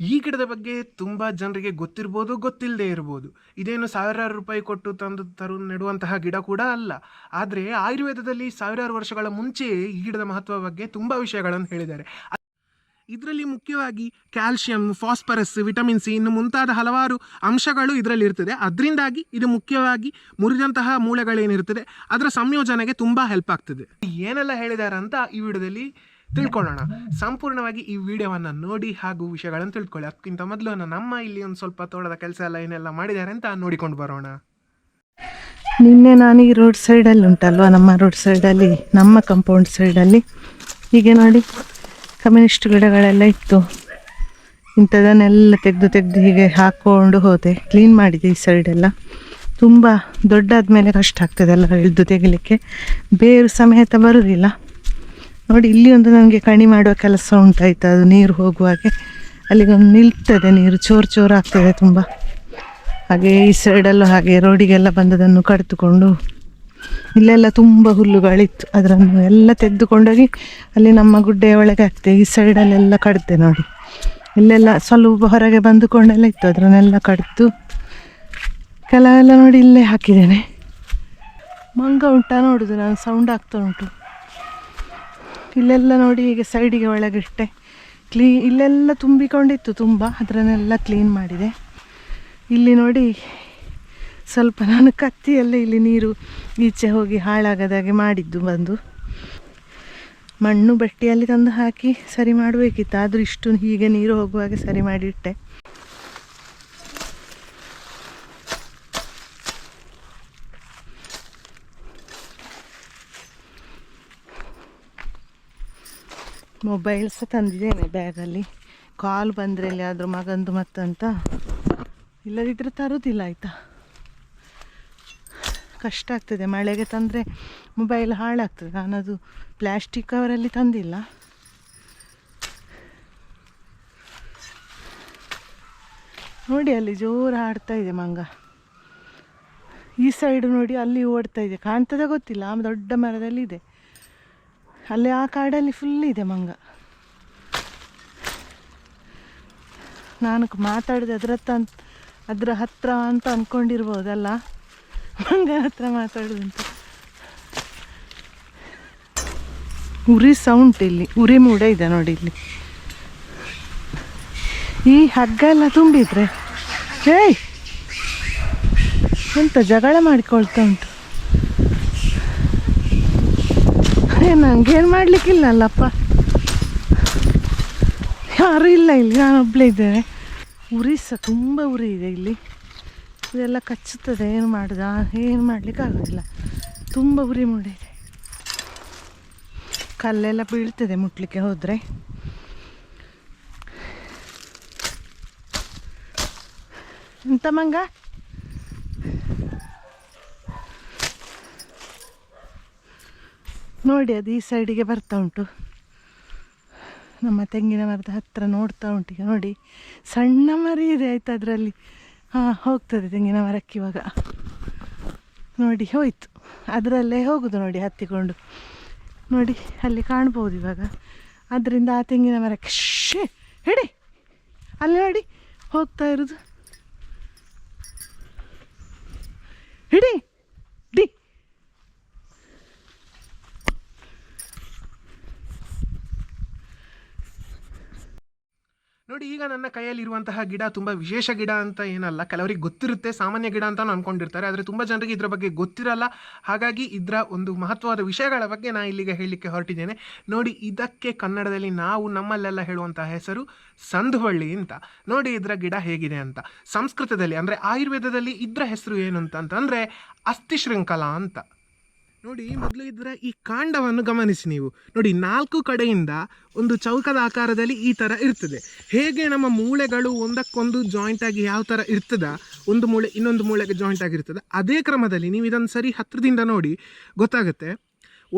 ಈ ಗಿಡದ ಬಗ್ಗೆ ತುಂಬ ಜನರಿಗೆ ಗೊತ್ತಿರ್ಬೋದು, ಗೊತ್ತಿಲ್ಲದೆ ಇರ್ಬೋದು. ಇದೇನು ಸಾವಿರಾರು ರೂಪಾಯಿ ಕೊಟ್ಟು ತಂದು ನೆಡುವಂತಹ ಗಿಡ ಕೂಡ ಅಲ್ಲ. ಆದರೆ ಆಯುರ್ವೇದದಲ್ಲಿ ಸಾವಿರಾರು ವರ್ಷಗಳ ಮುಂಚೆಯೇ ಈ ಗಿಡದ ಮಹತ್ವ ಬಗ್ಗೆ ತುಂಬ ವಿಷಯಗಳನ್ನು ಹೇಳಿದ್ದಾರೆ. ಇದರಲ್ಲಿ ಮುಖ್ಯವಾಗಿ ಕ್ಯಾಲ್ಶಿಯಂ, ಫಾಸ್ಫರಸ್, ವಿಟಮಿನ್ ಸಿ ಇನ್ನು ಮುಂತಾದ ಹಲವಾರು ಅಂಶಗಳು ಇದರಲ್ಲಿ ಇರ್ತದೆ. ಅದರಿಂದಾಗಿ ಇದು ಮುಖ್ಯವಾಗಿ ಮುರಿದಂತಹ ಮೂಳೆಗಳೇನಿರ್ತದೆ ಅದರ ಸಂಯೋಜನೆಗೆ ತುಂಬ ಹೆಲ್ಪ್ ಆಗ್ತದೆ. ಏನೆಲ್ಲ ಹೇಳಿದ್ದಾರೆ ಅಂತ ಈ ವಿಡಿಯೋದಲ್ಲಿ ತಿಳ್ಕೊಳ್ಳೋಣ. ಸಂಪೂರ್ಣವಾಗಿ ಈ ವಿಡಿಯೋವನ್ನು ನೋಡಿ ಹಾಗೂ ವಿಷಯಗಳನ್ನು ತಿಳ್ಕೊಳ್ಳಿ. ಅದಕ್ಕಿಂತ ಮೊದಲು ನಮ್ಮ ಇಲ್ಲಿ ಒಂದು ಸ್ವಲ್ಪ ತೋಟದ ಕೆಲಸ ಎಲ್ಲ ಏನೆಲ್ಲ ಮಾಡಿದ್ದಾರೆ ಅಂತ ನೋಡಿಕೊಂಡು ಬರೋಣ. ನಿನ್ನೆ ನಾನು ಈ ರೋಡ್ ಸೈಡಲ್ಲಿ ಉಂಟಲ್ವ, ನಮ್ಮ ರೋಡ್ ಸೈಡಲ್ಲಿ, ನಮ್ಮ ಕಂಪೌಂಡ್ ಸೈಡಲ್ಲಿ ಹೀಗೆ ನೋಡಿ ಕಮ್ಯುನಿಸ್ಟ್ ಗಿಡಗಳೆಲ್ಲ ಇತ್ತು. ಇಂಥದನ್ನೆಲ್ಲ ತೆಗೆದು ಹೀಗೆ ಹಾಕ್ಕೊಂಡು ಹೋದೆ, ಕ್ಲೀನ್ ಮಾಡಿದೆ. ಈ ಸೈಡೆಲ್ಲ ತುಂಬ ದೊಡ್ಡಾದ ಮೇಲೆ ಕಷ್ಟ ಆಗ್ತದೆ ಎಲ್ಲ ಇಳಿದು ತೆಗಿಲಿಕ್ಕೆ, ಬೇರು ಸಮೇತ ಬರುವುದಿಲ್ಲ. ನೋಡಿ ಇಲ್ಲಿ ಒಂದು ನನಗೆ ಕಣಿ ಮಾಡುವ ಕೆಲಸ ಉಂಟಾಯ್ತು. ಅದು ನೀರು ಹೋಗುವಾಗೆ ಅಲ್ಲಿಗೊಂದು ನಿಲ್ತದೆ, ನೀರು ಚೋರು ಆಗ್ತದೆ ತುಂಬ. ಹಾಗೆ ಈ ಸೈಡಲ್ಲೂ ಹಾಗೆ ರೋಡಿಗೆಲ್ಲ ಬಂದದನ್ನು ಕಡಿದುಕೊಂಡು, ಇಲ್ಲೆಲ್ಲ ತುಂಬ ಹುಲ್ಲುಗಳಿತ್ತು, ಅದನ್ನು ಎಲ್ಲ ತೆಗೆದುಕೊಂಡೋಗಿ ಅಲ್ಲಿ ನಮ್ಮ ಗುಡ್ಡೆಯ ಒಳಗೆ ಹಾಕ್ತೆ. ಈ ಸೈಡಲ್ಲೆಲ್ಲ ಕಡಿದೆ ನೋಡಿ, ಇಲ್ಲೆಲ್ಲ ಸ್ವಲ್ಪ ಹೊರಗೆ ಬಂದುಕೊಂಡೆಲ್ಲ ಇತ್ತು, ಅದನ್ನೆಲ್ಲ ಕಡಿದು ಕೆಲವೆಲ್ಲ ನೋಡಿ ಇಲ್ಲೇ ಹಾಕಿದ್ದೇನೆ. ಮಂಗ ಉಂಟಾ ನೋಡುದು, ನಾನು ಸೌಂಡ್ ಆಗ್ತಾ ಉಂಟು. ಇಲ್ಲೆಲ್ಲ ನೋಡಿ ಹೀಗೆ ಸೈಡಿಗೆ ಒಳಗಿಟ್ಟೆ, ಇಲ್ಲೆಲ್ಲ ತುಂಬಿಕೊಂಡಿತ್ತು ತುಂಬ, ಅದನ್ನೆಲ್ಲ ಕ್ಲೀನ್ ಮಾಡಿದೆ. ಇಲ್ಲಿ ನೋಡಿ ಸ್ವಲ್ಪ ನಾನು ಕತ್ತಿಯಲ್ಲ ಇಲ್ಲಿ ನೀರು ಈಚೆ ಹೋಗಿ ಹಾಳಾಗದಾಗೆ ಮಾಡಿದ್ದು ಬಂದು, ಮಣ್ಣು ಬಟ್ಟೆಯಲ್ಲಿ ತಂದು ಹಾಕಿ ಸರಿ ಮಾಡಬೇಕಿತ್ತು. ಆದರೂ ಇಷ್ಟು ಹೀಗೆ ನೀರು ಹೋಗುವಾಗೆ ಸರಿ ಮಾಡಿಟ್ಟೆ. ಮೊಬೈಲ್ ಸಹ ತಂದಿದ್ದೇನೆ ಬ್ಯಾಗಲ್ಲಿ, ಕಾಲ್ ಬಂದರೆ ಎಲ್ಲಿಯಾದರೂ ಮಗಂದು ಮತ್ತಂತ, ಇಲ್ಲದಿದ್ದರೆ ತರೋದಿಲ್ಲ ಆಯಿತಾ. ಕಷ್ಟ ಆಗ್ತದೆ ಮಳೆಗೆ ತಂದರೆ ಮೊಬೈಲ್ ಹಾಳಾಗ್ತದೆ. ನಾನದು ಪ್ಲ್ಯಾಸ್ಟಿಕ್ ಕವರಲ್ಲಿ ತಂದಿಲ್ಲ. ನೋಡಿ ಅಲ್ಲಿ ಜೋರು ಆಡ್ತಾ ಇದೆ ಮಂಗ. ಈ ಸೈಡು ನೋಡಿ ಅಲ್ಲಿ ಓಡ್ತಾ ಇದೆ, ಕಾಣ್ತದೆ ಗೊತ್ತಿಲ್ಲ, ಆ ದೊಡ್ಡ ಮರದಲ್ಲಿ ಇದೆ. ಅಲ್ಲಿ ಆ ಕಾಡಲ್ಲಿ ಫುಲ್ ಇದೆ ಮಂಗ. ನಾನು ಮಾತಾಡಿದೆ ಅದರ ಹತ್ರ ಅಂತ ಅಂದ್ಕೊಂಡಿರ್ಬೋದಲ್ಲ, ಮಂಗನ ಹತ್ರ ಮಾತಾಡೋದಂತ. ಉರಿ ಸೌಂಡ್ ಇಲ್ಲಿ, ಉರಿ ಮೂಡ ಇದೆ ನೋಡಿ ಇಲ್ಲಿ. ಈ ಹಗ್ಗ ಎಲ್ಲ ತುಂಬಿದ್ರೆ ಏಯ್ ಎಂತ ಜಗಳ ಮಾಡಿಕೊಳ್ತಾ ಉಂಟು. ನಂಗೇನು ಮಾಡಲಿಕ್ಕಿಲ್ಲ ಅಲ್ಲಪ್ಪ, ಯಾರೂ ಇಲ್ಲ ಇಲ್ಲಿ, ನಾನು ಒಬ್ಬಳೇ ಇದ್ದೇನೆ. ಉರಿ ಸಹ ತುಂಬ ಉರಿ ಇದೆ ಇಲ್ಲಿ, ಇದೆಲ್ಲ ಕಚ್ಚುತ್ತದೆ. ಏನು ಮಾಡಲಿಕ್ಕೆ ಆಗೋದಿಲ್ಲ, ತುಂಬ ಉರಿ ಮೂಡಿದೆ. ಕಲ್ಲೆಲ್ಲ ಬೀಳ್ತದೆ ಮುಟ್ಲಿಕ್ಕೆ ಹೋದರೆ. ಎಂತ ಮಂಗ ನೋಡಿ, ಅದು ಈ ಸೈಡಿಗೆ ಬರ್ತಾ ಉಂಟು, ನಮ್ಮ ತೆಂಗಿನ ಮರದ ಹತ್ತಿರ ನೋಡ್ತಾ ಉಂಟು. ಈಗ ನೋಡಿ ಸಣ್ಣ ಮರಿ ಇದೆ ಆಯ್ತು ಅದರಲ್ಲಿ, ಹೋಗ್ತದೆ ತೆಂಗಿನ ಮರಕ್ಕೆ ಇವಾಗ. ನೋಡಿ ಹೋಯ್ತು, ಅದರಲ್ಲೇ ಹೋಗುದು ನೋಡಿ ಹತ್ತಿಕೊಂಡು. ನೋಡಿ ಅಲ್ಲಿ ಕಾಣ್ಬೋದು ಇವಾಗ, ಅದರಿಂದ ಆ ತೆಂಗಿನ ಮರಕ್ಕೆ ಹಿಡಿ, ಅಲ್ಲಿ ನೋಡಿ ಹೋಗ್ತಾ ಇರೋದು. ಹಿಡಿ ಡಿ. ನೋಡಿ ಈಗ ನನ್ನ ಕೈಯಲ್ಲಿರುವಂತಹ ಗಿಡ ತುಂಬ ವಿಶೇಷ ಗಿಡ ಅಂತ ಏನಲ್ಲ, ಕೆಲವರಿಗೆ ಗೊತ್ತಿರುತ್ತೆ, ಸಾಮಾನ್ಯ ಗಿಡ ಅಂತ ಅಂದ್ಕೊಂಡಿರ್ತಾರೆ. ಆದರೆ ತುಂಬ ಜನರಿಗೆ ಇದರ ಬಗ್ಗೆ ಗೊತ್ತಿರಲ್ಲ. ಹಾಗಾಗಿ ಇದರ ಒಂದು ಮಹತ್ವದ ವಿಷಯಗಳ ಬಗ್ಗೆ ನಾನು ಇಲ್ಲಿಗೆ ಹೇಳಲಿಕ್ಕೆ ಹೊರಟಿದ್ದೇನೆ. ನೋಡಿ, ಇದಕ್ಕೆ ಕನ್ನಡದಲ್ಲಿ ನಾವು ನಮ್ಮಲ್ಲೆಲ್ಲ ಹೇಳುವಂತಹ ಹೆಸರು ಸಂದುಬಳ್ಳಿ ಅಂತ. ನೋಡಿ ಇದರ ಗಿಡ ಹೇಗಿದೆ ಅಂತ. ಸಂಸ್ಕೃತದಲ್ಲಿ ಅಂದರೆ ಆಯುರ್ವೇದದಲ್ಲಿ ಇದರ ಹೆಸರು ಏನು ಅಂತಂದರೆ ಅಸ್ಥಿಶೃಂಖಲ ಅಂತ. ನೋಡಿ ಮೊದಲು ಇದರ ಈ ಕಾಂಡವನ್ನು ಗಮನಿಸಿ ನೀವು. ನೋಡಿ 4 ಕಡೆಯಿಂದ ಒಂದು ಚೌಕದ ಆಕಾರದಲ್ಲಿ ಈ ಥರ ಇರ್ತದೆ. ಹೇಗೆ ನಮ್ಮ ಮೂಳೆಗಳು ಒಂದಕ್ಕೊಂದು ಜಾಯಿಂಟ್ ಆಗಿ ಯಾವ ಥರ ಇರ್ತದ, ಒಂದು ಮೂಳೆ ಇನ್ನೊಂದು ಮೂಳೆಗೆ ಜಾಯಿಂಟ್ ಆಗಿರ್ತದೆ, ಅದೇ ಕ್ರಮದಲ್ಲಿ ನೀವು ಇದನ್ನು ಸರಿ ಹತ್ತಿರದಿಂದ ನೋಡಿ ಗೊತ್ತಾಗುತ್ತೆ.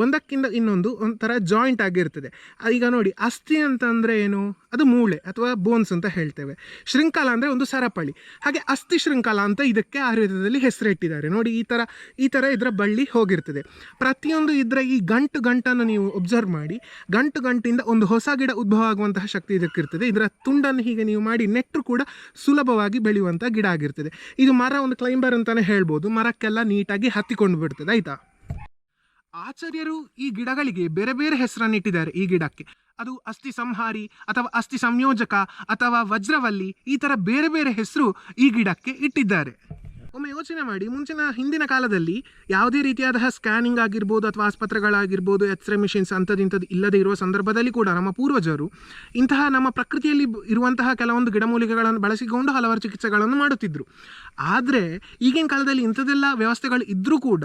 ಒಂದಕ್ಕಿಂತ ಇನ್ನೊಂದು ಒಂಥರ ಜಾಯಿಂಟ್ ಆಗಿರ್ತದೆ. ಈಗ ನೋಡಿ, ಅಸ್ಥಿ ಅಂತಂದರೆ ಏನು, ಅದು ಮೂಳೆ ಅಥವಾ ಬೋನ್ಸ್ ಅಂತ ಹೇಳ್ತೇವೆ. ಶೃಂಖಲ ಅಂದರೆ ಒಂದು ಸರಪಳಿ. ಹಾಗೆ ಅಸ್ಥಿ ಶೃಂಖಲ ಅಂತ ಇದಕ್ಕೆ ಆಯುರ್ವೇದದಲ್ಲಿ ಹೆಸರಿಟ್ಟಿದ್ದಾರೆ. ನೋಡಿ, ಈ ಥರ ಇದರ ಬಳ್ಳಿ ಹೋಗಿರ್ತದೆ. ಪ್ರತಿಯೊಂದು ಇದರ ಈ ಗಂಟನ್ನು ನೀವು ಒಬ್ಸರ್ವ್ ಮಾಡಿ, ಗಂಟಿಂದ ಒಂದು ಹೊಸ ಗಿಡ ಉದ್ಭವ ಆಗುವಂತಹ ಶಕ್ತಿ ಇದಕ್ಕಿರ್ತದೆ. ಇದರ ತುಂಡನ್ನು ಹೀಗೆ ನೀವು ಮಾಡಿ ನೆಟ್ಟರು ಕೂಡ ಸುಲಭವಾಗಿ ಬೆಳೆಯುವಂಥ ಗಿಡ ಆಗಿರ್ತದೆ. ಇದು ಮರ ಒಂದು ಕ್ಲೈಂಬರ್ ಅಂತಲೇ ಹೇಳ್ಬೋದು. ಮರಕ್ಕೆಲ್ಲ ನೀಟಾಗಿ ಹತ್ತಿಕೊಂಡು ಬಿಡ್ತದೆ. ಆಯಿತಾ? ಆಚಾರ್ಯರು ಈ ಗಿಡಗಳಿಗೆ ಬೇರೆ ಬೇರೆ ಹೆಸರನ್ನು ಇಟ್ಟಿದ್ದಾರೆ. ಈ ಗಿಡಕ್ಕೆ ಅದು ಅಸ್ಥಿ ಸಂಹಾರಿ ಅಥವಾ ಅಸ್ಥಿ ಸಂಯೋಜಕ ಅಥವಾ ವಜ್ರವಲ್ಲಿ, ಈ ಥರ ಬೇರೆ ಬೇರೆ ಹೆಸರು ಈ ಗಿಡಕ್ಕೆ ಇಟ್ಟಿದ್ದಾರೆ. ಒಮ್ಮೆ ಯೋಚನೆ ಮಾಡಿ, ಹಿಂದಿನ ಕಾಲದಲ್ಲಿ ಯಾವುದೇ ರೀತಿಯಾದ ಸ್ಕ್ಯಾನಿಂಗ್ ಆಗಿರ್ಬೋದು ಅಥವಾ ಆಸ್ಪತ್ರೆಗಳಾಗಿರ್ಬೋದು, ಎಕ್ಸ್ರೇ ಮಿಷಿನ್ಸ್ ಅಂಥದ್ದು ಇಲ್ಲದೆ ಇರುವ ಸಂದರ್ಭದಲ್ಲಿ ಕೂಡ ನಮ್ಮ ಪೂರ್ವಜರು ಇಂತಹ ನಮ್ಮ ಪ್ರಕೃತಿಯಲ್ಲಿ ಇರುವಂತಹ ಕೆಲವೊಂದು ಗಿಡಮೂಲಿಕೆಗಳನ್ನು ಬಳಸಿಕೊಂಡು ಹಲವಾರು ಚಿಕಿತ್ಸೆಗಳನ್ನು ಮಾಡುತ್ತಿದ್ದರು. ಆದರೆ ಈಗಿನ ಕಾಲದಲ್ಲಿ ಇಂಥದ್ದೆಲ್ಲ ವ್ಯವಸ್ಥೆಗಳು ಇದ್ದರೂ ಕೂಡ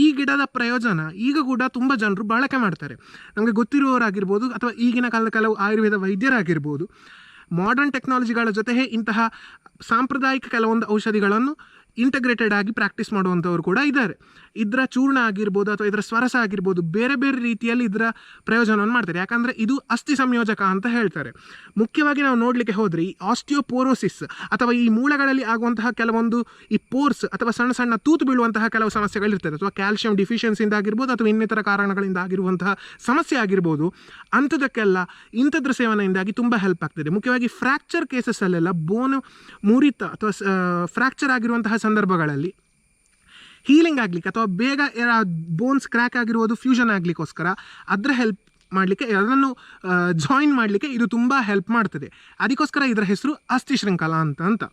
ಈ ಗಿಡದ ಪ್ರಯೋಜನ ಈಗ ಕೂಡ ತುಂಬ ಜನರು ಬಳಕೆ ಮಾಡ್ತಾರೆ. ನಮಗೆ ಗೊತ್ತಿರುವವರಾಗಿರ್ಬೋದು ಅಥವಾ ಈಗಿನ ಕಾಲದ ಕೆಲವು ಆಯುರ್ವೇದ ವೈದ್ಯರಾಗಿರ್ಬೋದು, ಮಾಡರ್ನ್ ಟೆಕ್ನಾಲಜಿಗಳ ಜೊತೆಗೆ ಇಂತಹ ಸಾಂಪ್ರದಾಯಿಕ ಕೆಲವೊಂದು ಔಷಧಿಗಳನ್ನು ಇಂಟಗ್ರೇಟೆಡ್ ಆಗಿ ಪ್ರಾಕ್ಟೀಸ್ ಮಾಡುವಂಥವ್ರು ಕೂಡ ಇದ್ದಾರೆ. ಇದರ ಚೂರ್ಣ ಆಗಿರ್ಬೋದು ಅಥವಾ ಇದರ ಸ್ವರಸ ಆಗಿರ್ಬೋದು, ಬೇರೆ ಬೇರೆ ರೀತಿಯಲ್ಲಿ ಇದರ ಪ್ರಯೋಜನವನ್ನು ಮಾಡ್ತಾರೆ. ಯಾಕಂದರೆ ಇದು ಅಸ್ಥಿ ಸಂಯೋಜಕ ಅಂತ ಹೇಳ್ತಾರೆ. ಮುಖ್ಯವಾಗಿ ನಾವು ನೋಡಲಿಕ್ಕೆ ಹೋದರೆ ಈ ಆಸ್ಟಿಯೋಪೋರೋಸಿಸ್ ಅಥವಾ ಈ ಮೂಳೆಗಳಲ್ಲಿ ಆಗುವಂತಹ ಕೆಲವೊಂದು ಈ ಪೋರ್ಸ್ ಅಥವಾ ಸಣ್ಣ ಸಣ್ಣ ತೂತು ಬೀಳುವಂತಹ ಕೆಲವು ಸಮಸ್ಯೆಗಳಿರ್ತದೆ, ಅಥವಾ ಕ್ಯಾಲ್ಸಿಯಂ ಡಿಫಿಷಿಯನ್ಸಿಯಿಂದ ಆಗಿರ್ಬೋದು ಅಥವಾ ಇನ್ನಿತರ ಕಾರಣಗಳಿಂದ ಆಗಿರುವಂತಹ ಸಮಸ್ಯೆ ಆಗಿರ್ಬೋದು, ಅಂಥದಕ್ಕೆಲ್ಲ ಇಂಥದ್ರ ಸೇವನೆಯಿಂದಾಗಿ ತುಂಬ ಹೆಲ್ಪ್ ಆಗ್ತದೆ. ಮುಖ್ಯವಾಗಿ ಫ್ರ್ಯಾಕ್ಚರ್ ಕೇಸಸ್ಸಲ್ಲೆಲ್ಲ ಬೋನ್ ಮುರಿತ ಅಥವಾ ಫ್ರ್ಯಾಕ್ಚರ್ ಆಗಿರುವಂತಹ ಸಂದರ್ಭಗಳಲ್ಲಿ ಹೀಲಿಂಗ್ ಆಗಲಿಕ್ಕೆ ಅಥವಾ ಬೇಗ ಬೋನ್ಸ್ ಕ್ರ್ಯಾಕ್ ಆಗಿರುವುದು ಫ್ಯೂಷನ್ ಆಗಲಿಕ್ಕೋಸ್ಕರ ಅದರ ಹೆಲ್ಪ್ ಮಾಡಲಿಕ್ಕೆ, ಅದನ್ನು ಜಾಯಿನ್ ಮಾಡಲಿಕ್ಕೆ ಇದು ತುಂಬ ಹೆಲ್ಪ್ ಮಾಡ್ತದೆ. ಅದಕ್ಕೋಸ್ಕರ ಇದರ ಹೆಸರು ಅಸ್ಥಿ ಶೃಂಖಲ ಅಂತ.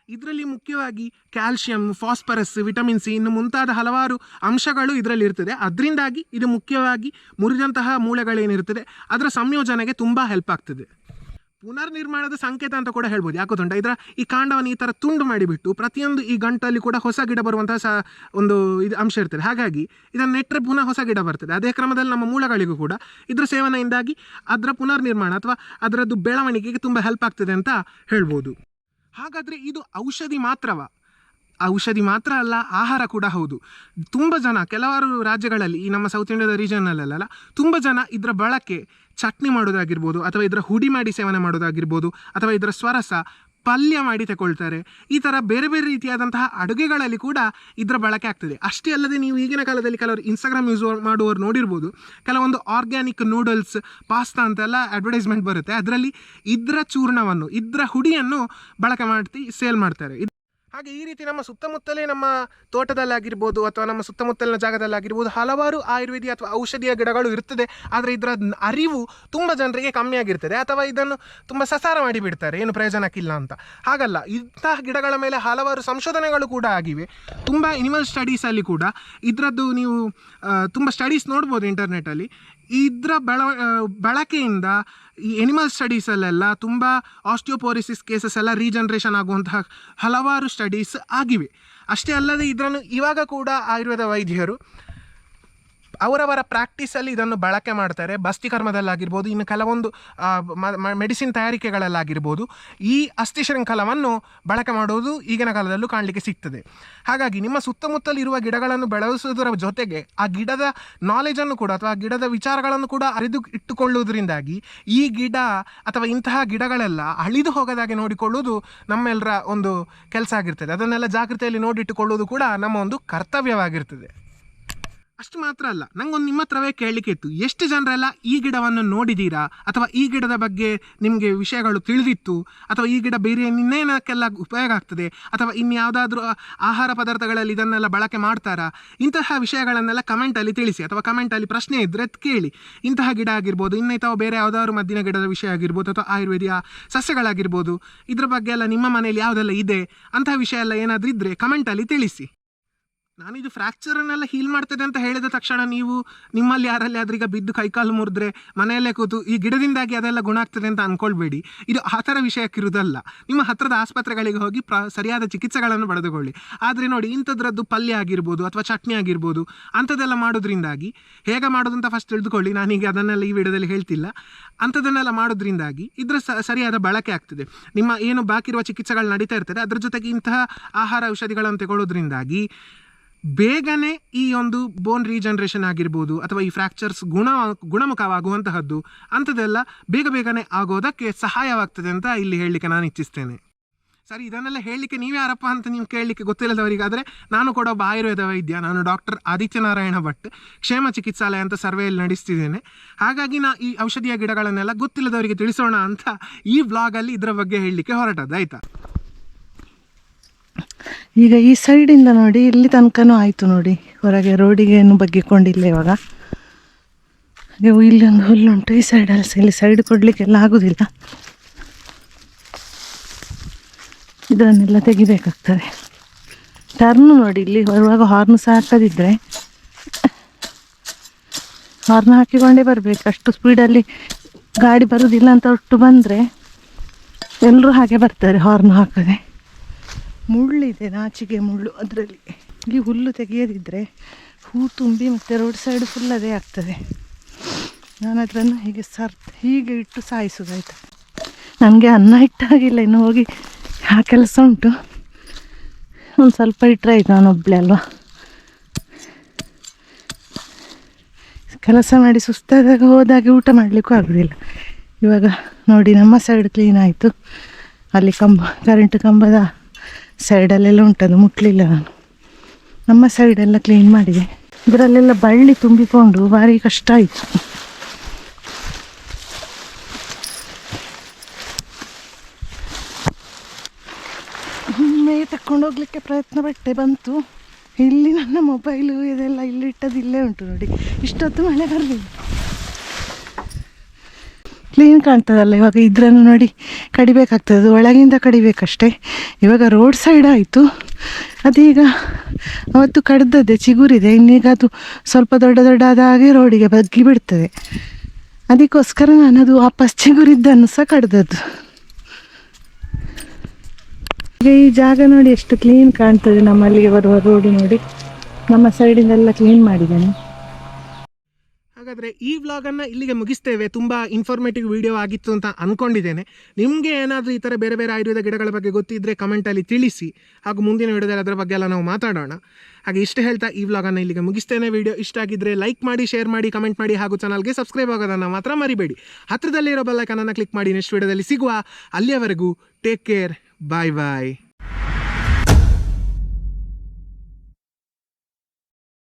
ಇದರಲ್ಲಿ ಮುಖ್ಯವಾಗಿ ಕ್ಯಾಲ್ಶಿಯಂ, ಫಾಸ್ಫರಸ್, ವಿಟಮಿನ್ ಸಿ ಇನ್ನು ಮುಂತಾದ ಹಲವಾರು ಅಂಶಗಳು ಇದರಲ್ಲಿ ಇರ್ತದೆ. ಅದರಿಂದಾಗಿ ಇದು ಮುಖ್ಯವಾಗಿ ಮುರಿದಂತಹ ಮೂಳೆಗಳೇನಿರ್ತದೆ ಅದರ ಸಂಯೋಜನೆಗೆ ತುಂಬ ಹೆಲ್ಪ್ ಆಗ್ತದೆ. ಪುನರ್ನಿರ್ಮಾಣದ ಸಂಕೇತ ಅಂತ ಕೂಡ ಹೇಳ್ಬೋದು. ಯಾಕೋತುಂಟ, ಇದರ ಈ ಕಾಂಡವನ್ನು ಈ ಥರ ತುಂಡು ಮಾಡಿಬಿಟ್ಟು ಪ್ರತಿಯೊಂದು ಈ ಗಂಟಲ್ಲಿ ಕೂಡ ಹೊಸ ಗಿಡ ಬರುವಂತಹ ಒಂದು ಇದು ಅಂಶ ಇರ್ತದೆ. ಹಾಗಾಗಿ ಇದನ್ನು ನೆಟ್ಟರೆ ಪುನಃ ಹೊಸ ಗಿಡ ಬರ್ತದೆ. ಅದೇ ಕ್ರಮದಲ್ಲಿ ನಮ್ಮ ಮೂಳೆಗಳಿಗೂ ಕೂಡ ಇದರ ಸೇವನೆಯಿಂದಾಗಿ ಅದರ ಪುನರ್ನಿರ್ಮಾಣ ಅಥವಾ ಅದರದ್ದು ಬೆಳವಣಿಗೆಗೆ ತುಂಬ ಹೆಲ್ಪ್ ಆಗ್ತದೆ ಅಂತ ಹೇಳ್ಬೋದು. ಹಾಗಾದರೆ ಇದು ಔಷಧಿ ಮಾತ್ರವಾ? ಔಷಧಿ ಮಾತ್ರ ಅಲ್ಲ, ಆಹಾರ ಕೂಡ ಹೌದು. ತುಂಬ ಜನ ಕೆಲವಾರು ರಾಜ್ಯಗಳಲ್ಲಿ, ಈ ನಮ್ಮ ಸೌತ್ ಇಂಡಿಯಾದ ರೀಜನಲ್ಲೆಲ್ಲ ತುಂಬ ಜನ ಇದರ ಬಳಕೆ ಚಟ್ನಿ ಮಾಡೋದಾಗಿರ್ಬೋದು ಅಥವಾ ಇದರ ಹುಡಿ ಮಾಡಿ ಸೇವನೆ ಮಾಡೋದಾಗಿರ್ಬೋದು ಅಥವಾ ಇದರ ಸ್ವರಸ ಪಲ್ಯ ಮಾಡಿ ತಗೊಳ್ತಾರೆ. ಈ ಥರ ಬೇರೆ ಬೇರೆ ರೀತಿಯಾದಂತಹ ಅಡುಗೆಗಳಲ್ಲಿ ಕೂಡ ಇದರ ಬಳಕೆ ಆಗ್ತದೆ. ಅಷ್ಟೇ ಅಲ್ಲದೆ ನೀವು ಈಗಿನ ಕಾಲದಲ್ಲಿ ಕೆಲವರು ಇನ್ಸ್ಟಾಗ್ರಾಮ್ ಯೂಸ್ ಮಾಡುವವರು ನೋಡಿರ್ಬೋದು, ಕೆಲವೊಂದು ಆರ್ಗ್ಯಾನಿಕ್ ನೂಡಲ್ಸ್, ಪಾಸ್ತಾ ಅಂತೆಲ್ಲ ಅಡ್ವರ್ಟೈಸ್ಮೆಂಟ್ ಬರುತ್ತೆ. ಅದರಲ್ಲಿ ಇದರ ಚೂರ್ಣವನ್ನು, ಇದರ ಹುಡಿಯನ್ನು ಬಳಕೆ ಮಾಡಿ ಸೇಲ್ ಮಾಡ್ತಾರೆ. ಹಾಗೆ ಈ ರೀತಿ ನಮ್ಮ ಸುತ್ತಮುತ್ತಲೇ, ನಮ್ಮ ತೋಟದಲ್ಲಾಗಿರ್ಬೋದು ಅಥವಾ ನಮ್ಮ ಸುತ್ತಮುತ್ತಲಿನ ಜಾಗದಲ್ಲಾಗಿರ್ಬೋದು ಹಲವಾರು ಆಯುರ್ವೇದಿ ಅಥವಾ ಔಷಧಿಯ ಗಿಡಗಳು ಇರ್ತದೆ. ಆದರೆ ಇದರ ಅರಿವು ತುಂಬ ಜನರಿಗೆ ಕಮ್ಮಿ ಆಗಿರ್ತದೆ ಅಥವಾ ಇದನ್ನು ತುಂಬ ಸಸಾರ ಮಾಡಿಬಿಡ್ತಾರೆ, ಏನು ಪ್ರಯೋಜನಕ್ಕಿಲ್ಲ ಅಂತ. ಹಾಗಲ್ಲ, ಇಂತಹ ಗಿಡಗಳ ಮೇಲೆ ಹಲವಾರು ಸಂಶೋಧನೆಗಳು ಕೂಡ ಆಗಿವೆ. ತುಂಬ ಎನಿಮಲ್ ಸ್ಟಡೀಸಲ್ಲಿ ಕೂಡ ಇದರದ್ದು ನೀವು ತುಂಬ ಸ್ಟಡೀಸ್ ನೋಡ್ಬೋದು ಇಂಟರ್ನೆಟ್ಟಲ್ಲಿ. ಇದರ ಬಳಕೆಯಿಂದ ಈ ಎನಿಮಲ್ ಸ್ಟಡೀಸಲ್ಲೆಲ್ಲ ತುಂಬ ಆಸ್ಟಿಯೋಪೋರಿಸಿಸ್ ಕೇಸಸ್ ಎಲ್ಲ ರೀಜನ್ರೇಷನ್ ಆಗುವಂತಹ ಹಲವಾರು ಸ್ಟಡೀಸ್ ಆಗಿವೆ. ಅಷ್ಟೇ ಅಲ್ಲದೆ ಇದನ್ನು ಇವಾಗ ಕೂಡ ಆಯುರ್ವೇದ ವೈದ್ಯರು ಅವರವರ ಪ್ರಾಕ್ಟೀಸಲ್ಲಿ ಇದನ್ನು ಬಳಕೆ ಮಾಡ್ತಾರೆ. ಬಸ್ತಿ ಕರ್ಮದಲ್ಲಾಗಿರ್ಬೋದು, ಇನ್ನು ಕೆಲವೊಂದು ಮೆಡಿಸಿನ್ ತಯಾರಿಕೆಗಳಲ್ಲಾಗಿರ್ಬೋದು ಈ ಅಸ್ಥಿ ಶೃಂಖಲವನ್ನು ಬಳಕೆ ಮಾಡೋದು ಈಗಿನ ಕಾಲದಲ್ಲೂ ಕಾಣಲಿಕ್ಕೆ ಸಿಗ್ತದೆ. ಹಾಗಾಗಿ ನಿಮ್ಮ ಸುತ್ತಮುತ್ತಲಿರುವ ಗಿಡಗಳನ್ನು ಬೆಳೆಸೋದರ ಜೊತೆಗೆ ಆ ಗಿಡದ ನಾಲೆಜನ್ನು ಕೂಡ ಅಥವಾ ಗಿಡದ ವಿಚಾರಗಳನ್ನು ಕೂಡ ಅರಿದು ಇಟ್ಟುಕೊಳ್ಳುವುದರಿಂದಾಗಿ ಈ ಗಿಡ ಅಥವಾ ಇಂತಹ ಗಿಡಗಳೆಲ್ಲ ಅಳಿದು ಹೋಗದಾಗೆ ನೋಡಿಕೊಳ್ಳುವುದು ನಮ್ಮೆಲ್ಲರ ಒಂದು ಕೆಲಸ ಆಗಿರ್ತದೆ. ಅದನ್ನೆಲ್ಲ ಜಾಗೃತಿಯಲ್ಲಿ ನೋಡಿಟ್ಟುಕೊಳ್ಳುವುದು ಕೂಡ ನಮ್ಮ ಒಂದು ಕರ್ತವ್ಯವಾಗಿರ್ತದೆ. ಅಷ್ಟು ಮಾತ್ರ ಅಲ್ಲ, ನಂಗೊಂದು ನಿಮ್ಮ ಹತ್ರವೇ ಕೇಳಲಿಕ್ಕೆ ಇತ್ತು, ಎಷ್ಟು ಜನರೆಲ್ಲ ಈ ಗಿಡವನ್ನು ನೋಡಿದ್ದೀರಾ ಅಥವಾ ಈ ಗಿಡದ ಬಗ್ಗೆ ನಿಮಗೆ ವಿಷಯಗಳು ತಿಳಿದಿತ್ತು ಅಥವಾ ಈ ಗಿಡ ಬೇರೆ ಇನ್ನೇನಕ್ಕೆಲ್ಲ ಉಪಯೋಗ ಆಗ್ತದೆ ಅಥವಾ ಇನ್ಯಾವುದಾದ್ರೂ ಆಹಾರ ಪದಾರ್ಥಗಳಲ್ಲಿ ಇದನ್ನೆಲ್ಲ ಬಳಕೆ ಮಾಡ್ತಾರಾ? ಇಂತಹ ವಿಷಯಗಳನ್ನೆಲ್ಲ ಕಮೆಂಟಲ್ಲಿ ತಿಳಿಸಿ. ಅಥವಾ ಕಮೆಂಟಲ್ಲಿ ಪ್ರಶ್ನೆ ಇದ್ದರೆ ಕೇಳಿ. ಇಂತಹ ಗಿಡ ಆಗಿರ್ಬೋದು, ಇನ್ನಿತರ ಬೇರೆ ಯಾವುದಾದ್ರು ಮದ್ದಿನ ಗಿಡದ ವಿಷಯ ಆಗಿರ್ಬೋದು ಅಥವಾ ಆಯುರ್ವೇದಿಯ ಸಸ್ಯಗಳಾಗಿರ್ಬೋದು, ಇದ್ರ ಬಗ್ಗೆ ಎಲ್ಲ ನಿಮ್ಮ ಮನೆಯಲ್ಲಿ ಯಾವುದೆಲ್ಲ ಇದೆ ಅಂತಹ ವಿಷಯ ಎಲ್ಲ ಏನಾದರೂ ಇದ್ದರೆ ಕಮೆಂಟಲ್ಲಿ ತಿಳಿಸಿ. ನಾನಿದು ಫ್ರ್ಯಾಕ್ಚರನ್ನೆಲ್ಲ ಹೀಲ್ ಮಾಡ್ತದೆ ಅಂತ ಹೇಳಿದ ತಕ್ಷಣ ನೀವು ನಿಮ್ಮಲ್ಲಿ ಯಾರಲ್ಲಿ ಆದ್ರೀಗ ಬಿದ್ದು ಕೈಕಾಲು ಮುರಿದ್ರೆ ಮನೆಯಲ್ಲೇ ಕೂತು ಈ ಗಿಡದಿಂದಾಗಿ ಅದೆಲ್ಲ ಗುಣ ಆಗ್ತದೆ ಅಂತ ಅಂದ್ಕೊಳ್ಬೇಡಿ. ಇದು ಆ ಥರ ವಿಷಯಕ್ಕಿರುವುದಲ್ಲ. ನಿಮ್ಮ ಹತ್ತಿರದ ಆಸ್ಪತ್ರೆಗಳಿಗೆ ಹೋಗಿ ಸರಿಯಾದ ಚಿಕಿತ್ಸೆಗಳನ್ನು ಪಡೆದುಕೊಳ್ಳಿ. ಆದರೆ ನೋಡಿ, ಇಂಥದ್ರದ್ದು ಪಲ್ಯ ಆಗಿರ್ಬೋದು ಅಥವಾ ಚಟ್ನಿ ಆಗಿರ್ಬೋದು ಅಂಥದ್ದೆಲ್ಲ ಮಾಡೋದ್ರಿಂದಾಗಿ ಹೇಗೆ ಮಾಡೋದು ಅಂತ ಫಸ್ಟ್ ತಿಳಿದುಕೊಳ್ಳಿ. ನಾನೀಗ ಅದನ್ನೆಲ್ಲ ಈ ವಿಡಿಯೋದಲ್ಲಿ ಹೇಳ್ತಿಲ್ಲ. ಅಂಥದ್ದನ್ನೆಲ್ಲ ಮಾಡೋದ್ರಿಂದಾಗಿ ಇದರ ಸರಿಯಾದ ಬಳಕೆ ಆಗ್ತದೆ. ನಿಮ್ಮ ಏನು ಬಾಕಿ ಇರುವ ಚಿಕಿತ್ಸೆಗಳು ನಡೀತಾ ಇರ್ತದೆ, ಅದ್ರ ಜೊತೆಗೆ ಇಂತಹ ಆಹಾರ ಔಷಧಿಗಳನ್ನು ತಗೊಳ್ಳೋದ್ರಿಂದಾಗಿ ಬೇಗನೆ ಈ ಒಂದು ಬೋನ್ ರೀಜನರೇಷನ್ ಆಗಿರ್ಬೋದು ಅಥವಾ ಈ ಫ್ರ್ಯಾಕ್ಚರ್ಸ್ ಗುಣಮುಖವಾಗುವಂತಹದ್ದು ಅಂಥದ್ದೆಲ್ಲ ಬೇಗನೆ ಆಗೋದಕ್ಕೆ ಸಹಾಯವಾಗ್ತದೆ ಅಂತ ಇಲ್ಲಿ ಹೇಳಲಿಕ್ಕೆ ನಾನು ಇಚ್ಛಿಸ್ತೇನೆ. ಸರಿ, ಇದನ್ನೆಲ್ಲ ಹೇಳಲಿಕ್ಕೆ ನೀವು ಯಾರಪ್ಪ ಅಂತ ನೀವು ಕೇಳಲಿಕ್ಕೆ ಗೊತ್ತಿಲ್ಲದವರಿಗಾದರೆ ನಾನು ಕೂಡ ಒಬ್ಬ ಆಯುರ್ವೇದ ವೈದ್ಯ. ನಾನು ಡಾಕ್ಟರ್ ಆದಿತ್ಯನಾರಾಯಣ ಭಟ್, ಕ್ಷೇಮ ಚಿಕಿತ್ಸಾಲಯ ಅಂತ ಸರ್ವೆಯಲ್ಲಿ ನಡೆಸ್ತಿದ್ದೇನೆ. ಹಾಗಾಗಿ ನಾ ಈ ಔಷಧೀಯ ಗಿಡಗಳನ್ನೆಲ್ಲ ಗೊತ್ತಿಲ್ಲದವರಿಗೆ ತಿಳಿಸೋಣ ಅಂತ ಈ ವ್ಲಾಗಲ್ಲಿ ಇದರ ಬಗ್ಗೆ ಹೇಳಲಿಕ್ಕೆ ಹೊರಟದ್ದು. ಆಯಿತಾ? ಈಗ ಈ ಸೈಡಿಂದ ನೋಡಿ ಇಲ್ಲಿ ತನಕನೂ ಆಯಿತು ನೋಡಿ, ಹೊರಗೆ ರೋಡಿಗೆ ಏನು ಬಗ್ಗಿಕೊಂಡಿಲ್ಲ ಇವಾಗ. ಇಲ್ಲೊಂದು ಹುಲ್ಲುಂಟು ಈ ಸೈಡಲ್ಲಿ, ಇಲ್ಲಿ ಸೈಡ್ ಕೊಡಲಿಕ್ಕೆಲ್ಲ ಆಗೋದಿಲ್ಲ, ಇದನ್ನೆಲ್ಲ ತೆಗಿಬೇಕಾಗ್ತದೆ. ಟರ್ನು ನೋಡಿ, ಇಲ್ಲಿ ಬರುವಾಗ ಹಾರ್ನ್ ಸಹ ಹಾಕದಿದ್ದರೆ ಹಾರ್ನ್ ಹಾಕಿಕೊಂಡೇ ಬರಬೇಕು. ಅಷ್ಟು ಸ್ಪೀಡಲ್ಲಿ ಗಾಡಿ ಬರೋದಿಲ್ಲ ಅಂತ ಒಟ್ಟು ಬಂದರೆ ಎಲ್ಲರೂ ಹಾಗೆ ಬರ್ತಾರೆ ಹಾರ್ನ್ ಹಾಕದೆ. ಮುಳ್ಳಿದೆ, ನಾಚಿಗೆ ಮುಳ್ಳು ಅದರಲ್ಲಿ. ಈ ಹುಲ್ಲು ತೆಗೆಯದಿದ್ದರೆ ಹೂ ತುಂಬಿ ಮತ್ತು ರೋಡ್ ಸೈಡ್ ಫುಲ್ ಅದೇ ಆಗ್ತದೆ. ನಾನು ಅದನ್ನು ಹೀಗೆ ಇಟ್ಟು ಸಾಯಿಸೋದಾಯ್ತು. ನನಗೆ ಅನ್ನ ಇಟ್ಟಾಗಿಲ್ಲ, ಇನ್ನು ಹೋಗಿ ಆ ಕೆಲಸ ಉಂಟು. ಒಂದು ಸ್ವಲ್ಪ ಇಟ್ಟರೆ ಆಯಿತು, ನಾನೊಬ್ಬಳೆ ಅಲ್ವಾ. ಕೆಲಸ ಮಾಡಿ ಸುಸ್ತಾದಾಗ ಹೋದಾಗೆ ಊಟ ಮಾಡಲಿಕ್ಕೂ ಆಗೋದಿಲ್ಲ. ಇವಾಗ ನೋಡಿ ನಮ್ಮ ಸೈಡ್ ಕ್ಲೀನ್ ಆಯಿತು. ಅಲ್ಲಿ ಕರೆಂಟ್ ಕಂಬದ ಸೈಡಲ್ಲೆಲ್ಲ ಉಂಟದು ಮುಟ್ಲಿಲ್ಲ ನಾನು. ನಮ್ಮ ಸೈಡೆಲ್ಲ ಕ್ಲೀನ್ ಮಾಡಿದೆ. ಇದರಲ್ಲೆಲ್ಲ ಬಳ್ಳಿ ತುಂಬಿಕೊಂಡು ಭಾರಿ ಕಷ್ಟ ಆಯಿತು. ಮೇಗೆ ತಕ್ಕೊಂಡೋಗ್ಲಿಕ್ಕೆ ಪ್ರಯತ್ನ ಪಟ್ಟೆ, ಬಂತು. ಇಲ್ಲಿ ನನ್ನ ಮೊಬೈಲು ಇದೆಲ್ಲ ಇಲ್ಲಿ ಇಟ್ಟದ್ದು ಇಲ್ಲೇ ಉಂಟು ನೋಡಿ. ಇಷ್ಟೊತ್ತು ಮಳೆ ಬರಲಿಲ್ಲ. ಕ್ಲೀನ್ ಕಾಣ್ತದಲ್ಲ ಇವಾಗ. ಇದ್ರನ್ನು ನೋಡಿ ಕಡಿಬೇಕಾಗ್ತದೆ, ಒಳಗಿಂದ ಕಡಿಬೇಕಷ್ಟೇ. ಇವಾಗ ರೋಡ್ ಸೈಡ್ ಆಯಿತು. ಅದೀಗ ಅವತ್ತು ಕಡ್ದದ್ದೆ ಚಿಗುರಿದೆ, ಇನ್ನೀಗ ಅದು ಸ್ವಲ್ಪ ದೊಡ್ಡ ಆದ ಹಾಗೆ ರೋಡಿಗೆ ಬಗ್ಗಿ ಬಿಡ್ತದೆ. ಅದಕ್ಕೋಸ್ಕರ ನಾನು ಅದು ವಾಪಸ್ ಚಿಗುರಿದ್ದನ್ನು ಸಹ ಕಡ್ದದ್ದು. ಈಗ ಈ ಜಾಗ ನೋಡಿ ಎಷ್ಟು ಕ್ಲೀನ್ ಕಾಣ್ತದೆ. ನಮ್ಮಲ್ಲಿಗೆ ಬರುವ ರೋಡು ನೋಡಿ, ನಮ್ಮ ಸೈಡಿಂದೆಲ್ಲ ಕ್ಲೀನ್ ಮಾಡಿದ್ದೇನೆ. ಹಾಗಾದರೆ ಈ ವ್ಲಾಗನ್ನು ಇಲ್ಲಿಗೆ ಮುಗಿಸ್ತೇವೆ. ತುಂಬ ಇನ್ಫಾರ್ಮೇಟಿವ್ ವಿಡಿಯೋ ಆಗಿತ್ತು ಅಂತ ಅಂದ್ಕೊಂಡಿದ್ದೇನೆ. ನಿಮಗೆ ಏನಾದರೂ ಈ ಥರ ಬೇರೆ ಆಯುರ್ವೇದ ಗಿಡಗಳ ಬಗ್ಗೆ ಗೊತ್ತಿದ್ದರೆ ಕಮೆಂಟಲ್ಲಿ ತಿಳಿಸಿ. ಹಾಗೂ ಮುಂದಿನ ವಿಡಿಯೋದಲ್ಲಿ ಅದರ ಬಗ್ಗೆ ಎಲ್ಲ ನಾವು ಮಾತಾಡೋಣ. ಹಾಗೆ ಇಷ್ಟು ಹೇಳ್ತಾ ಈ ವ್ಲಾಗನ್ನು ಇಲ್ಲಿಗೆ ಮುಗಿಸ್ತೇನೆ. ವಿಡಿಯೋ ಇಷ್ಟ ಆಗಿದ್ದರೆ ಲೈಕ್ ಮಾಡಿ, ಶೇರ್ ಮಾಡಿ, ಕಮೆಂಟ್ ಮಾಡಿ, ಹಾಗೂ ಚಾನಲ್ಗೆ ಸಬ್ಸ್ಕ್ರೈಬ್ ಆಗೋದನ್ನು ಮಾತ್ರ ಮರಿಬೇಡಿ. ಹತ್ತಿರದಲ್ಲಿರೋ ಬೆಲ್ ಐಕಾನನ್ನು ಕ್ಲಿಕ್ ಮಾಡಿ. ನೆಕ್ಸ್ಟ್ ವಿಡಿಯೋದಲ್ಲಿ ಸಿಗುವ. ಅಲ್ಲಿಯವರೆಗೂ ಟೇಕ್ ಕೇರ್. ಬಾಯ್.